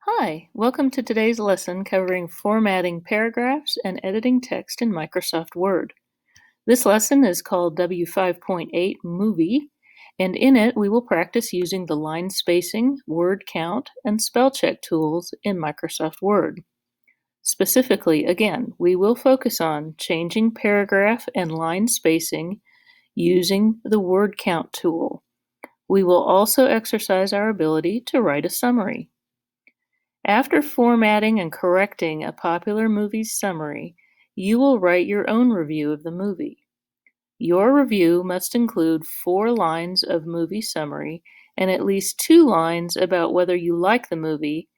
Hi, welcome to today's lesson covering formatting paragraphs and editing text in Microsoft Word. This lesson is called W5.8 Movie, and in it we will practice using the line spacing, word count, and spell check tools in Microsoft Word. Specifically, again, we will focus on changing paragraph and line spacing using the word count tool. We will also exercise our ability to write a summary. After formatting and correcting a popular movie's summary, you will write your own review of the movie. Your review must include 4 lines of movie summary and at least 2 lines about whether you like the movie,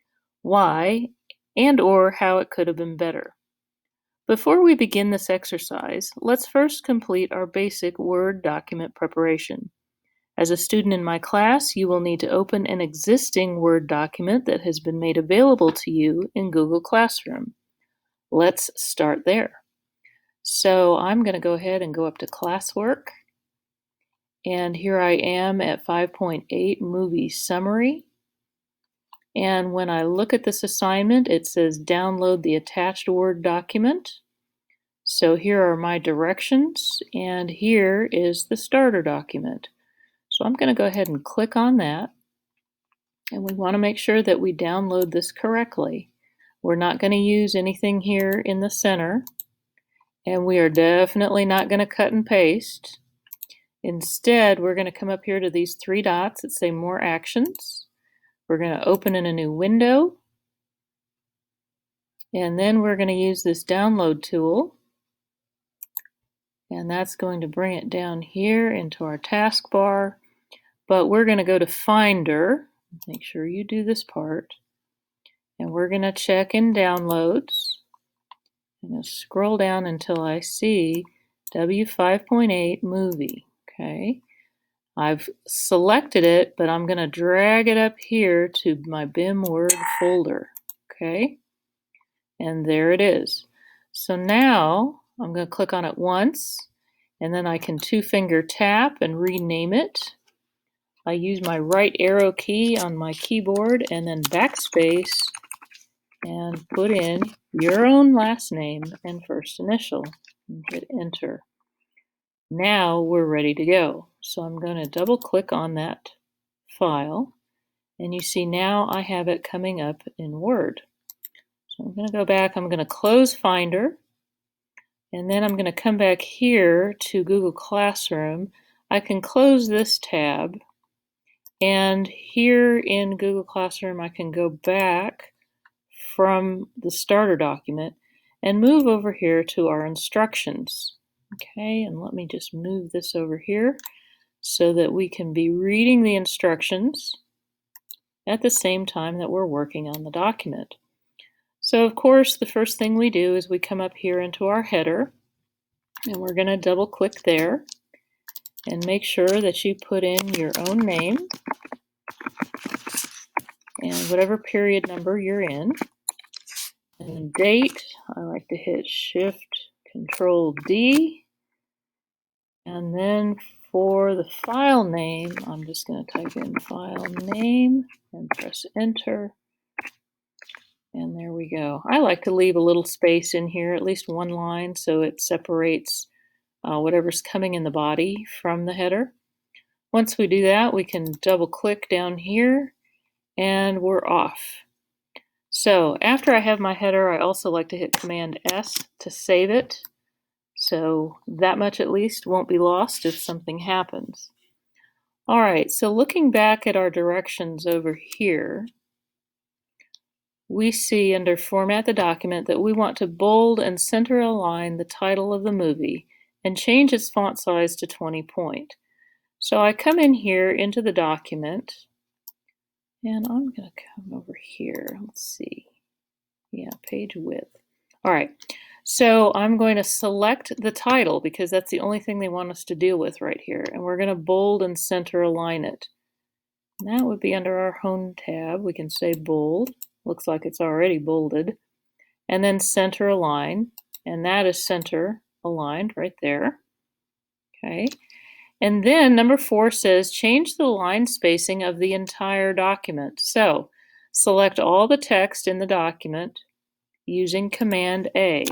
why, and/or how it could have been better. Before we begin this exercise, let's first complete our basic Word document preparation. As a student in my class, you will need to open an existing Word document that has been made available to you in Google Classroom. Let's start there. So I'm going to go ahead and go up to Classwork. And here I am at 5.8 Movie Summary. And when I look at this assignment, it says download the attached Word document. So here are my directions, and here is the starter document. So I'm going to go ahead and click on that. And we want to make sure that we download this correctly. We're not going to use anything here in the center, and we are definitely not going to cut and paste. Instead, we're going to come up here to these 3 dots that say More Actions. We're going to open in a new window, and then we're going to use this download tool, and that's going to bring it down here into our taskbar. But we're going to go to Finder. Make sure you do this part. And we're going to check in Downloads. I'm going to scroll down until I see W5.8 Movie. Okay. I've selected it, but I'm going to drag it up here to my BIM Word folder. Okay. And there it is. So now I'm going to click on it once, and then I can 2-finger tap and rename it. I use my right arrow key on my keyboard and then backspace and put in your own last name and first initial and hit enter. Now we're ready to go. So I'm going to double click on that file, and you see now I have it coming up in Word. So I'm going to go back, I'm going to close Finder, and then I'm going to come back here to Google Classroom. I can close this tab. And here in Google Classroom, I can go back from the starter document and move over here to our instructions. Okay, and let me just move this over here so that we can be reading the instructions at the same time that we're working on the document. So of course, the first thing we do is we come up here into our header, and we're going to double click there and make sure that you put in your own name and whatever period number you're in. And the date, I like to hit Shift Control D. And then for the file name, I'm just going to type in file name and press enter. And there we go. I like to leave a little space in here, at least 1 line, so it separates whatever's coming in the body from the header. Once we do that, we can double click down here and we're off. So after I have my header, I also like to hit Command S to save it. So that much at least won't be lost if something happens. All right, so looking back at our directions over here, we see under Format the Document that we want to bold and center align the title of the movie and change its font size to 20 point. So I come in here into the document, and I'm going to come over here. Let's see. Yeah, page width. All right. So I'm going to select the title because that's the only thing they want us to deal with right here. And we're going to bold and center align it. And that would be under our Home tab. We can say bold. Looks like it's already bolded. And then center align. And that is center aligned right there. Okay. And then number 4 says change the line spacing of the entire document. So Select all the text in the document using Command A.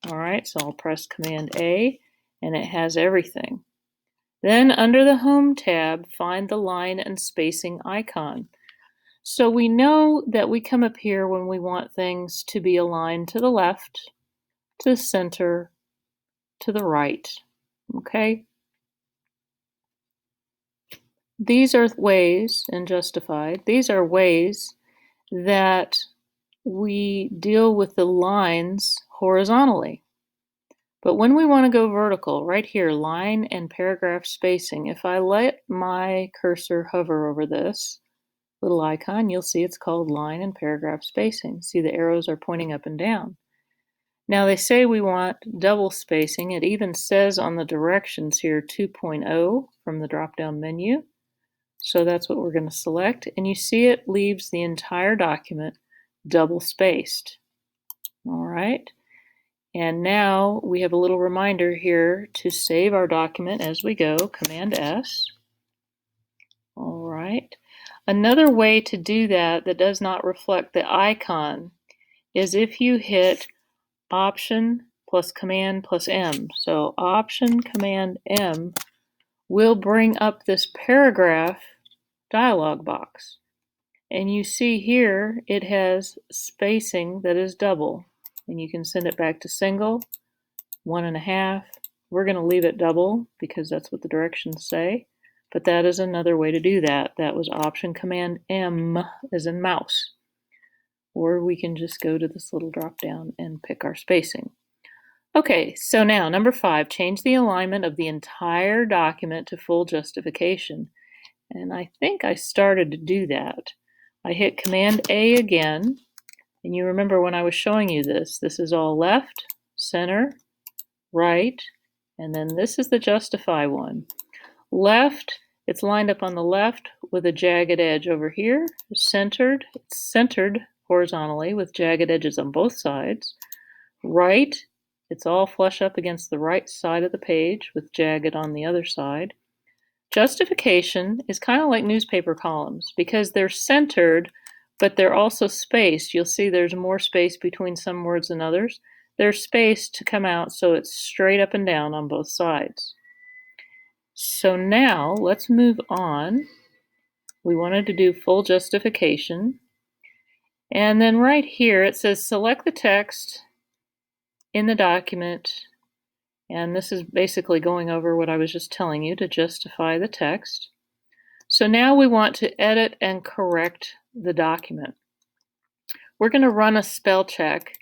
All right, so I'll press Command A, and it has everything. Then under the Home tab, find the line and spacing icon. So we know that we come up here when we want things to be aligned to the left, to the center, to the right. Okay? These are ways, and justified, these are ways that we deal with the lines horizontally. But when we want to go vertical, right here, line and paragraph spacing, if I let my cursor hover over this little icon, you'll see it's called line and paragraph spacing. See, the arrows are pointing up and down. Now they say we want double spacing. It even says on the directions here 2.0 from the drop-down menu. So that's what we're going to select. And you see it leaves the entire document double spaced. All right. And now we have a little reminder here to save our document as we go, Command S. All right. Another way to do that does not reflect the icon is if you hit Option plus Command plus M. So Option Command M will bring up this paragraph dialog box. And you see here it has spacing that is double. And you can send it back to single, 1.5. We're going to leave it double because that's what the directions say. But that is another way to do that. That was Option Command M as in mouse. Or we can just go to this little drop down and pick our spacing. Okay, so now number 5, change the alignment of the entire document to full justification. And I think I started to do that. I hit Command A again, and you remember when I was showing you this is all left, center, right, and then this is the justify one. Left, it's lined up on the left with a jagged edge over here. Centered, it's centered horizontally with jagged edges on both sides. Right, it's all flush up against the right side of the page with jagged on the other side. Justification is kind of like newspaper columns because they're centered, but they're also spaced. You'll see there's more space between some words than others. They're spaced to come out so it's straight up and down on both sides. So now let's move on. We wanted to do full justification. And then right here it says select the text in the document. And this is basically going over what I was just telling you to justify the text. So now we want to edit and correct the document. We're going to run a spell check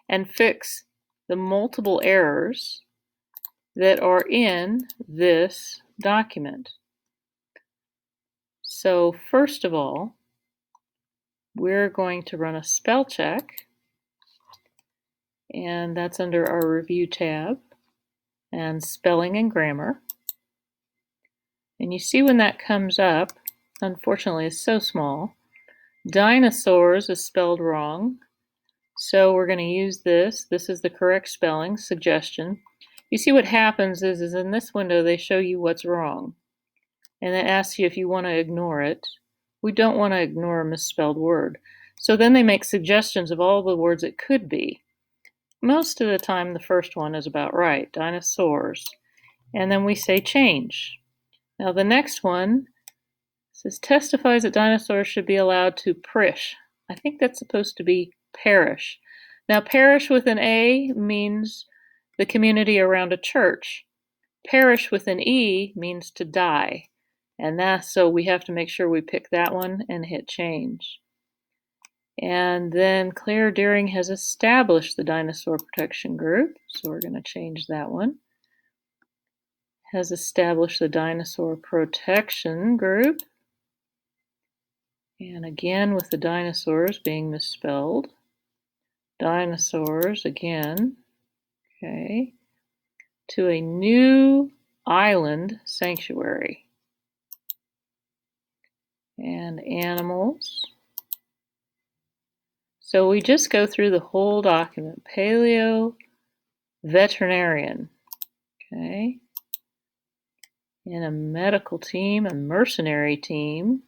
and fix the multiple errors that are in this document. So first of all, we're going to run a spell check, and that's under our Review tab, and Spelling and Grammar. And you see when that comes up, unfortunately it's so small, dinosaurs is spelled wrong. So we're going to use this. This is the correct spelling, suggestion. You see what happens is in this window they show you what's wrong. And it asks you if you want to ignore it. We don't want to ignore a misspelled word. So then they make suggestions of all the words it could be. Most of the time the first one is about right, dinosaurs. And then we say change. Now the next one says testifies that dinosaurs should be allowed to perish. I think that's supposed to be perish. Now parish with an A means the community around a church. Perish with an E means to die. And that's so we have to make sure we pick that one and hit change. And then Claire Deering has established the dinosaur protection group. So we're going to change that one. Has established the dinosaur protection group. And again with the dinosaurs being misspelled. Dinosaurs again. Okay. To a new island sanctuary. And animals. So we just go through the whole document. Paleo veterinarian. Okay. In a medical team, a mercenary team.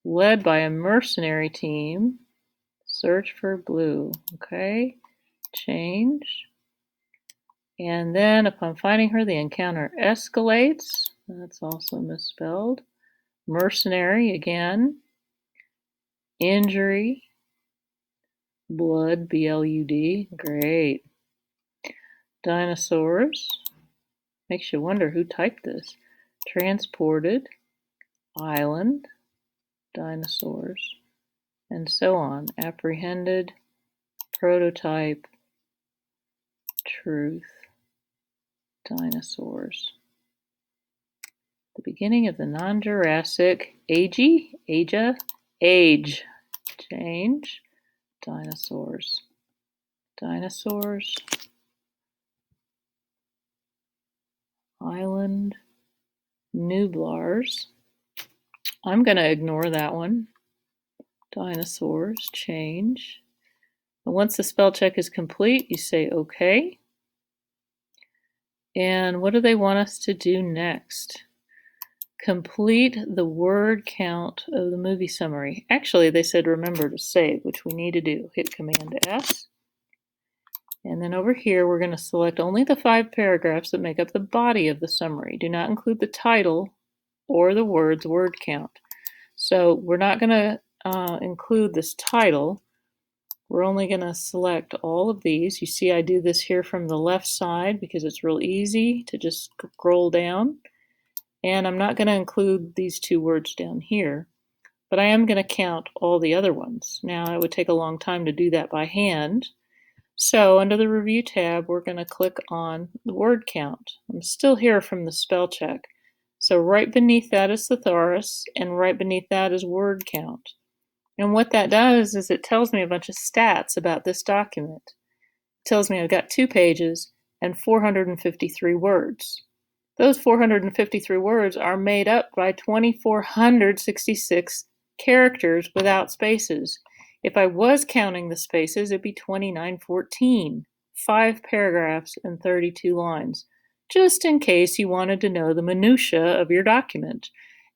led by a mercenary team. Search for blue. Okay, change. And then upon finding her, the encounter escalates. That's also misspelled. Mercenary again. Injury. Blood, B-L-U-D. Great. Dinosaurs. Makes you wonder who typed this. Transported. Island. Dinosaurs. And so on. Apprehended. Prototype. Truth. Dinosaurs. The beginning of the non-Jurassic age. Change. Dinosaurs. Dinosaurs. Island. Nublars. I'm going to ignore that one. Dinosaurs. Change. And once the spell check is complete, you say OK. And what do they want us to do next? Complete the word count of the movie summary. Actually, they said remember to save, which we need to do. Hit Command S. And then over here, we're going to select only the 5 paragraphs that make up the body of the summary. Do not include the title or the words word count. So we're not going to include this title. We're only going to select all of these. You see I do this here from the left side because it's real easy to just scroll down. And I'm not going to include these 2 words down here, but I am going to count all the other ones. Now, it would take a long time to do that by hand. So under the Review tab, we're going to click on the word count. I'm still here from the spell check. So right beneath that is thesaurus, and right beneath that is word count. And what that does is it tells me a bunch of stats about this document. It tells me I've got 2 pages and 453 words. Those 453 words are made up by 2,466 characters without spaces. If I was counting the spaces, it'd be 2,914, 5 paragraphs and 32 lines, just in case you wanted to know the minutia of your document.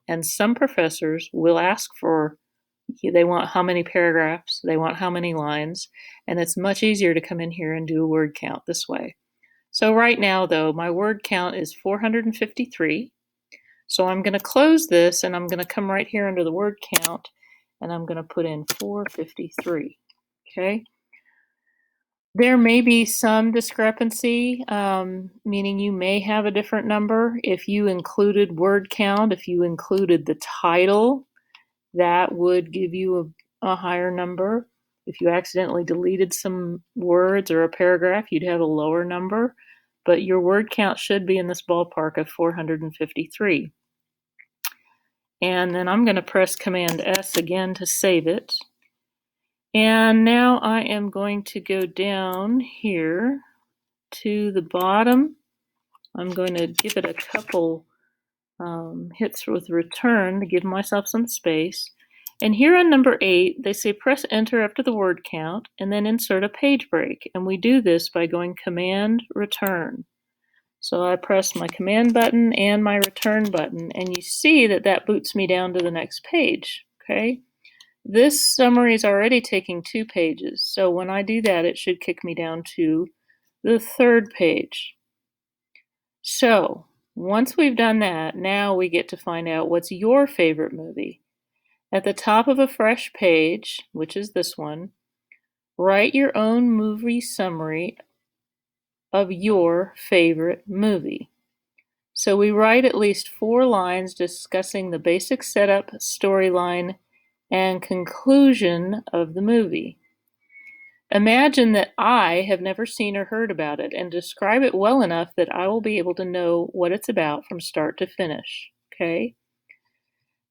And some professors will ask for, they want how many paragraphs, they want how many lines, and it's much easier to come in here and do a word count this way. So right now, though, my word count is 453. So I'm going to close this, and I'm going to come right here under the word count, and I'm going to put in 453. Okay. There may be some discrepancy, meaning you may have a different number. If you included word count, if you included the title, that would give you a higher number. If you accidentally deleted some words or a paragraph, you'd have a lower number. But your word count should be in this ballpark of 453. And then I'm going to press Command S again to save it. And now I am going to go down here to the bottom. I'm going to give it a couple hits with return to give myself some space. And here on number 8, they say press enter after the word count and then insert a page break. And we do this by going Command Return. So I press my Command button and my Return button, and you see that that boots me down to the next page. Okay. This summary is already taking 2 pages, so when I do that, it should kick me down to the 3rd page. So once we've done that, now we get to find out what's your favorite movie. At the top of a fresh page, which is this one, write your own movie summary of your favorite movie. So we write at least 4 lines discussing the basic setup, storyline, and conclusion of the movie. Imagine that I have never seen or heard about it and describe it well enough that I will be able to know what it's about from start to finish. Okay?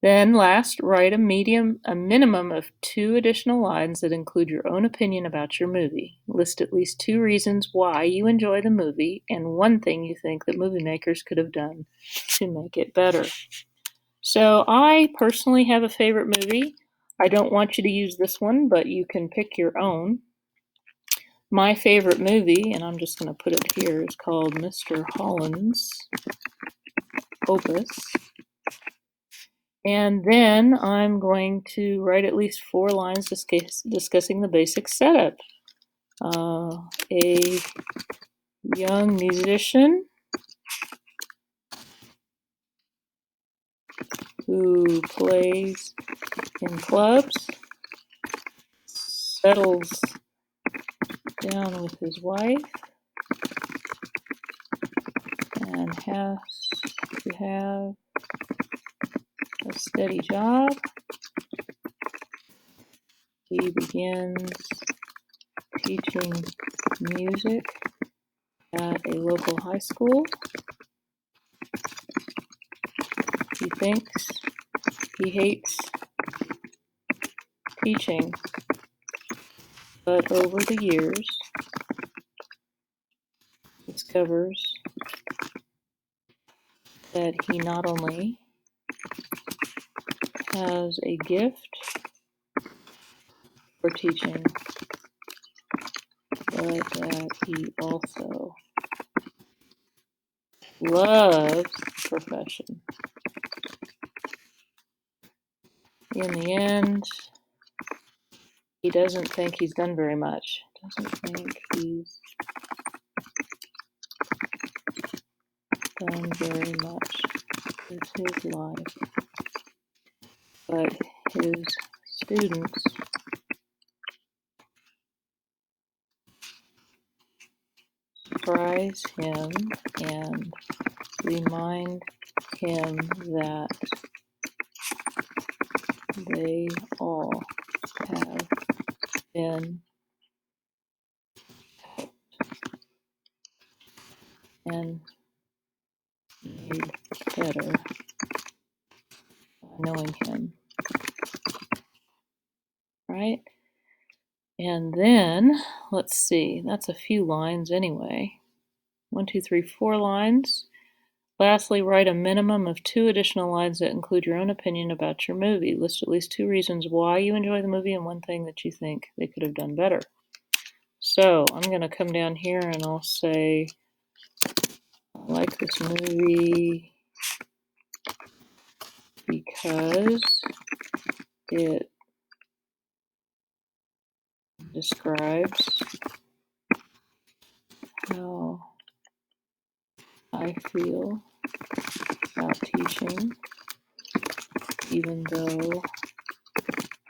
Then last, write a minimum of 2 additional lines that include your own opinion about your movie. List at least 2 reasons why you enjoy the movie and 1 thing you think that movie makers could have done to make it better. So I personally have a favorite movie. I don't want you to use this one, but you can pick your own. My favorite movie, and I'm just going to put it here, is called Mr. Holland's Opus. And then I'm going to write at least 4 lines discussing the basic setup. A young musician who plays in clubs, settles down with his wife, and has to have a steady job. He begins teaching music at a local high school. He thinks he hates teaching, but over the years discovers that he not only has a gift for teaching, but that he also loves the profession. In the end, he doesn't think he's done very much. Doesn't think he's done very much with his life. But his students surprise him and remind him that they all have been and made better by knowing him. Right? And then, let's see, that's a few lines anyway. 1, 2, 3, 4 lines. Lastly, write a minimum of 2 additional lines that include your own opinion about your movie. List at least 2 reasons why you enjoy the movie and 1 thing that you think they could have done better. So I'm going to come down here and I'll say, I like this movie because it describes how I feel about teaching, even though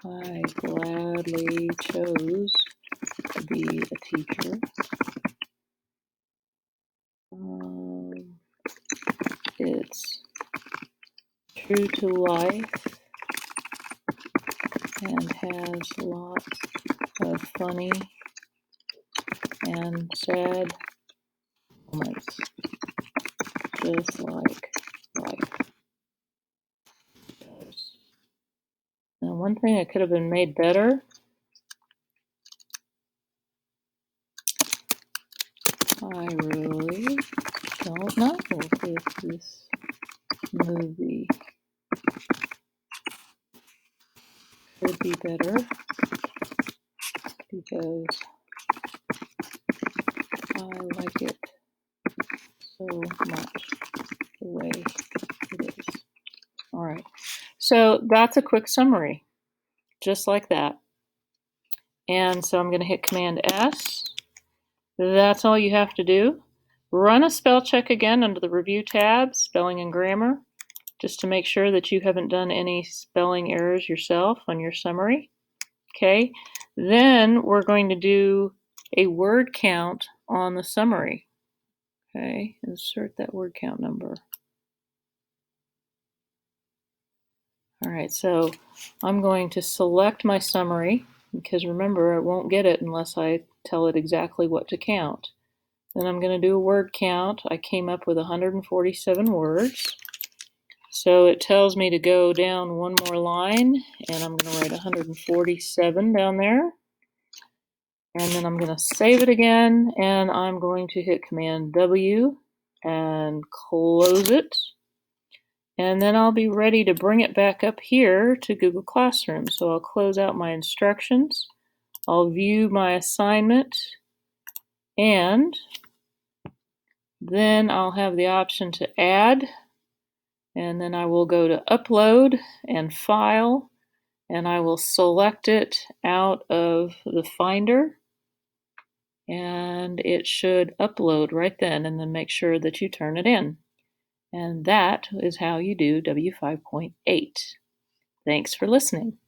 I gladly chose to be a teacher. It's true to life and has lots of funny and sad moments, just like life does. Now, one thing that could have been made better, I really don't know if this movie could be better because I like it so much the way it is. All right, so that's a quick summary, just like that. And so I'm going to hit Command S. That's all you have to do. Run a spell check again under the Review tab, Spelling and Grammar, just to make sure that you haven't done any spelling errors yourself on your summary. Okay, then we're going to do a word count on the summary. Okay, insert that word count number. All right, so I'm going to select my summary because remember, I won't get it unless I tell it exactly what to count. Then I'm going to do a word count. I came up with 147 words. So it tells me to go down 1 more line, and I'm going to write 147 down there. And then I'm going to save it again, and I'm going to hit Command W and close it. And then I'll be ready to bring it back up here to Google Classroom. So I'll close out my instructions. I'll view my assignment, and then I'll have the option to add And then I will go to Upload and File, and I will select it out of the Finder, and it should upload right then, and then make sure that you turn it in. And that is how you do W5.8. Thanks for listening.